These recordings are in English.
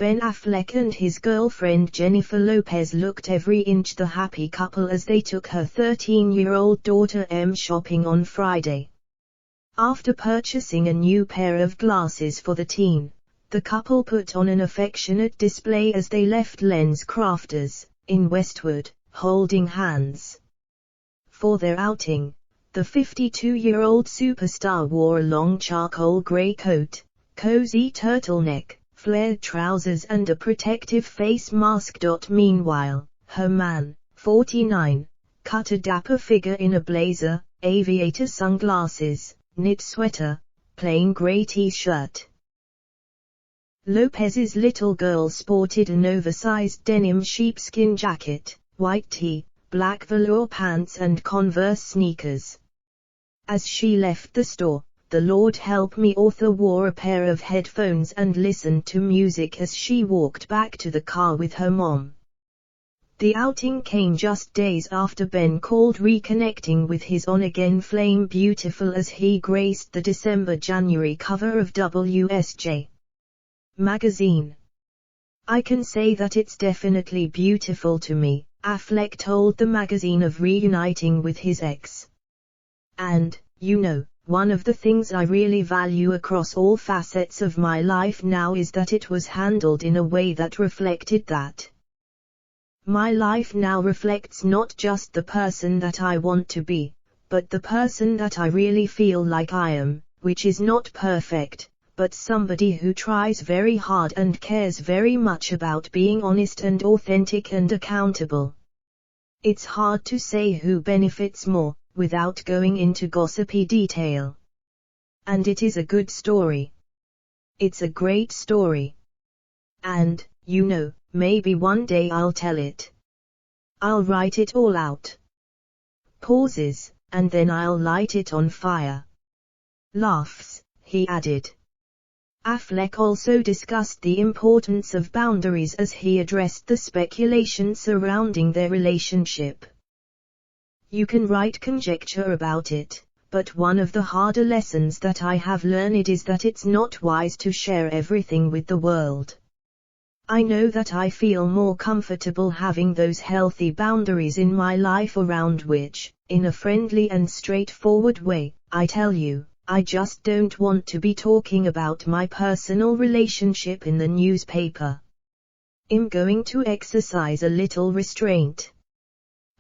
Ben Affleck and his girlfriend Jennifer Lopez looked every inch the happy couple as they took her 13-year-old daughter Emme shopping on Friday. After purchasing a new pair of glasses for the teen, the couple put on an affectionate display as they left Lens Crafters, in Westwood, holding hands. For their outing, the 52-year-old superstar wore a long charcoal gray coat, cozy turtleneck, flared trousers and a protective face mask. Meanwhile, her man, 49, cut a dapper figure in a blazer, aviator sunglasses, knit sweater, plain gray t-shirt. Lopez's little girl sported an oversized denim sheepskin jacket, white tee, black velour pants and Converse sneakers. As she left the store, the Lord Help Me author wore a pair of headphones and listened to music as she walked back to the car with her mom. The outing came just days after Ben called reconnecting with his on-again Flame beautiful as he graced the December-January cover of WSJ magazine. "I can say that it's definitely beautiful to me," Affleck told the magazine of reuniting with his ex. "And, you know, one of the things I really value across all facets of my life now is that it was handled in a way that reflected that. My life now reflects not just the person that I want to be, but the person that I really feel like I am, which is not perfect, but somebody who tries very hard and cares very much about being honest and authentic and accountable. It's hard to say who benefits more, without going into gossipy detail. And it is a good story. It's a great story. And, you know, maybe one day I'll tell it. I'll write it all out. Pauses, and then I'll light it on fire." Laughs, he added. Affleck also discussed the importance of boundaries as he addressed the speculation surrounding their relationship. "You can write conjecture about it, but one of the harder lessons that I have learned is that it's not wise to share everything with the world. I know that I feel more comfortable having those healthy boundaries in my life around which, in a friendly and straightforward way, I tell you, I just don't want to be talking about my personal relationship in the newspaper. I'm going to exercise a little restraint."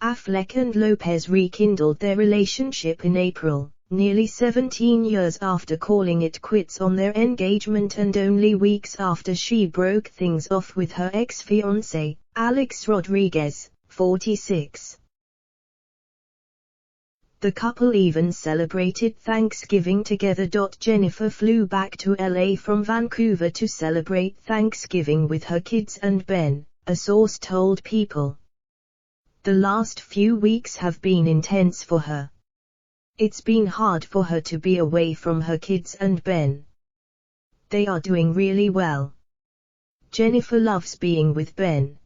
Affleck and Lopez rekindled their relationship in April, nearly 17 years after calling it quits on their engagement and only weeks after she broke things off with her ex-fiancé, Alex Rodriguez, 46. The couple even celebrated Thanksgiving together. Jennifer flew back to LA from Vancouver to celebrate Thanksgiving with her kids and Ben, a source told People. "The last few weeks have been intense for her. It's been hard for her to be away from her kids and Ben. They are doing really well. Jennifer loves being with Ben.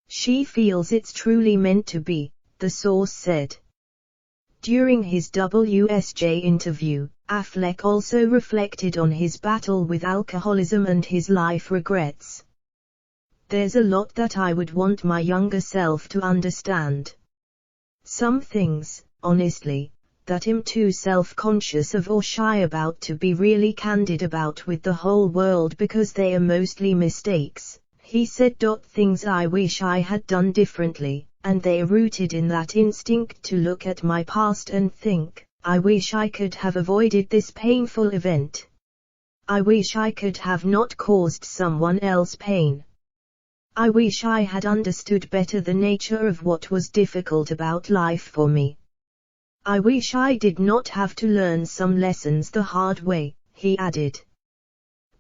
She feels it's truly meant to be," the source said. During his WSJ interview, Affleck also reflected on his battle with alcoholism and his life regrets. "There's a lot that I would want my younger self to understand. Some things, honestly, that I'm too self-conscious of or shy about to be really candid about with the whole world because they are mostly mistakes," he said. "Things I wish I had done differently, and they are rooted in that instinct to look at my past and think, I wish I could have avoided this painful event. I wish I could have not caused someone else pain. I wish I had understood better the nature of what was difficult about life for me. I wish I did not have to learn some lessons the hard way," he added.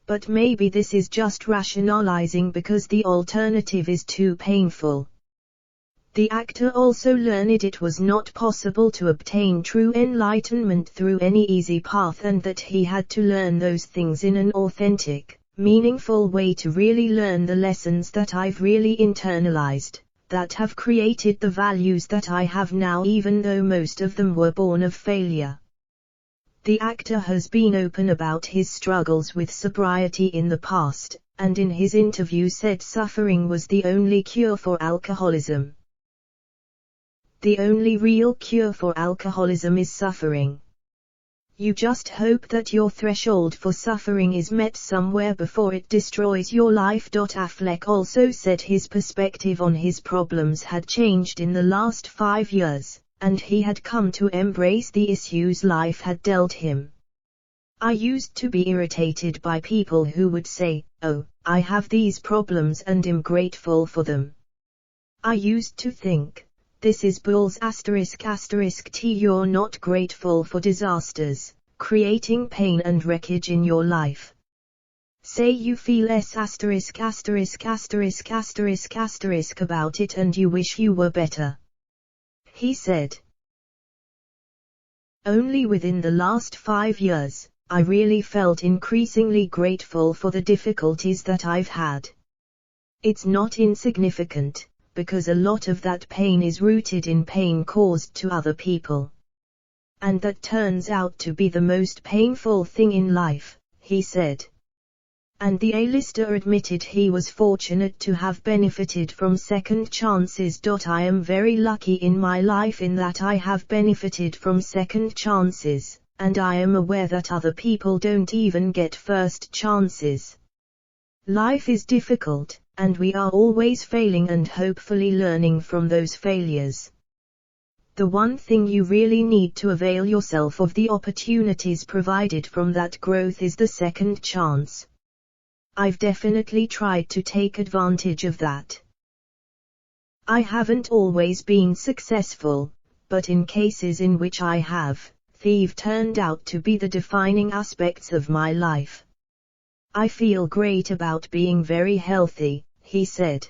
"But maybe this is just rationalizing because the alternative is too painful." The actor also learned it was not possible to obtain true enlightenment through any easy path and that he had to learn those things in an authentic, meaningful way to really learn the lessons that I've really internalized, that have created the values that I have now even though most of them were born of failure. The actor has been open about his struggles with sobriety in the past, and in his interview said suffering was the only cure for alcoholism. The only real cure for alcoholism is suffering. You just hope that your threshold for suffering is met somewhere before it destroys your life. Affleck also said his perspective on his problems had changed in the last 5 years, and he had come to embrace the issues life had dealt him. I used to be irritated by people who would say, "Oh, I have these problems and am grateful for them." I used to think, this is bulls ***T. You're not grateful for disasters, creating pain and wreckage in your life. Say you feel **** about it and you wish you were better. He said. Only within the last 5 years, I really felt increasingly grateful for the difficulties that I've had. It's not insignificant, because a lot of that pain is rooted in pain caused to other people. And that turns out to be the most painful thing in life, he said. And the A-lister admitted he was fortunate to have benefited from second chances. I am very lucky in my life in that I have benefited from second chances, and I am aware that other people don't even get first chances. Life is difficult, and we are always failing and hopefully learning from those failures. The one thing you really need to avail yourself of the opportunities provided from that growth is the second chance. I've definitely tried to take advantage of that. I haven't always been successful, but in cases in which I have, they've turned out to be the defining aspects of my life. I feel great about being very healthy, he said.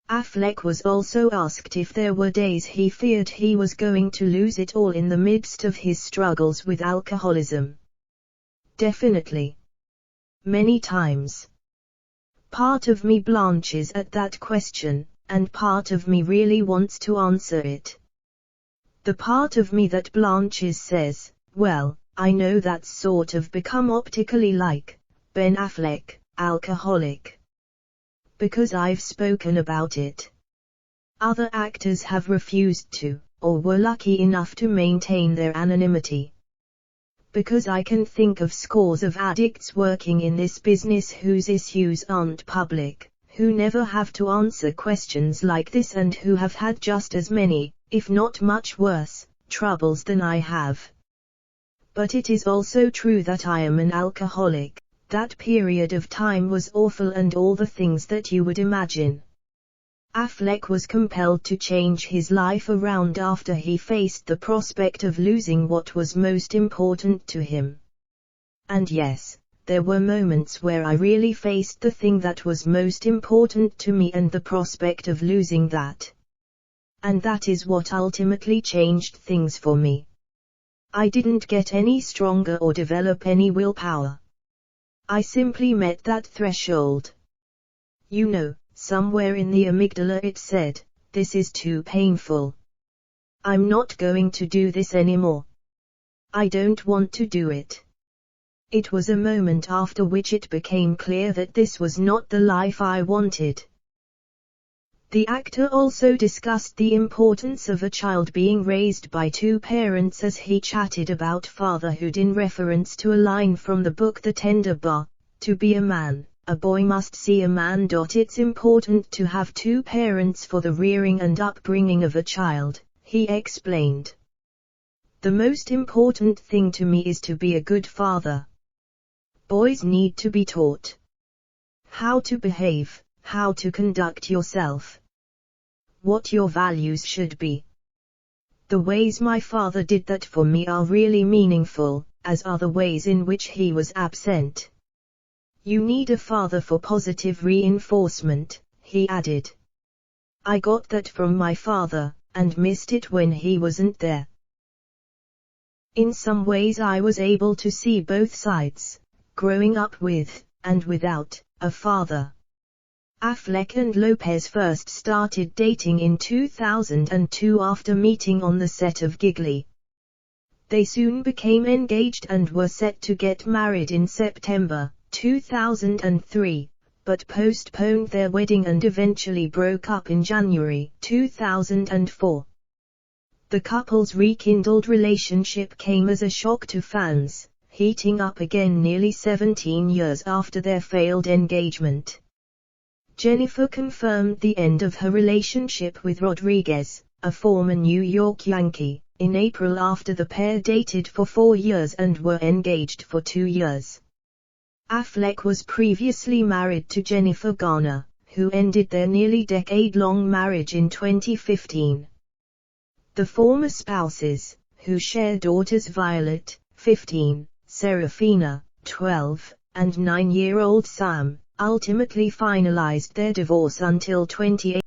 Affleck was also asked if there were days he feared he was going to lose it all in the midst of his struggles with alcoholism. Definitely. Many times. Part of me blanches at that question, and part of me really wants to answer it. The part of me that blanches says, well, I know that's sort of become optically like Ben Affleck, alcoholic. Because I've spoken about it. Other actors have refused to, or were lucky enough to maintain their anonymity. Because I can think of scores of addicts working in this business whose issues aren't public, who never have to answer questions like this and who have had just as many, if not much worse, troubles than I have. But it is also true that I am an alcoholic. That period of time was awful and all the things that you would imagine. Affleck was compelled to change his life around after he faced the prospect of losing what was most important to him. And yes, there were moments where I really faced the thing that was most important to me and the prospect of losing that. And that is what ultimately changed things for me. I didn't get any stronger or develop any willpower. I simply met that threshold. You know, somewhere in the amygdala it said, this is too painful. I'm not going to do this anymore. I don't want to do it. It was a moment after which it became clear that this was not the life I wanted. The actor also discussed the importance of a child being raised by two parents as he chatted about fatherhood in reference to a line from the book The Tender Bar, to be a man. A boy must see a man. It's important to have two parents for the rearing and upbringing of a child, he explained. The most important thing to me is to be a good father. Boys need to be taught how to behave, how to conduct yourself, what your values should be. The ways my father did that for me are really meaningful, as are the ways in which he was absent. You need a father for positive reinforcement, he added. I got that from my father, and missed it when he wasn't there. In some ways I was able to see both sides, growing up with, and without, a father. Affleck and Lopez first started dating in 2002 after meeting on the set of Giggly. They soon became engaged and were set to get married in September 2003, but postponed their wedding and eventually broke up in January 2004. The couple's rekindled relationship came as a shock to fans, heating up again nearly 17 years after their failed engagement. Jennifer confirmed the end of her relationship with Rodriguez, a former New York Yankee, in April after the pair dated for 4 years and were engaged for 2 years. Affleck was previously married to Jennifer Garner, who ended their nearly decade-long marriage in 2015. The former spouses, who share daughters Violet, 15, Serafina, 12, and 9-year-old Sam, ultimately finalized their divorce until 2018.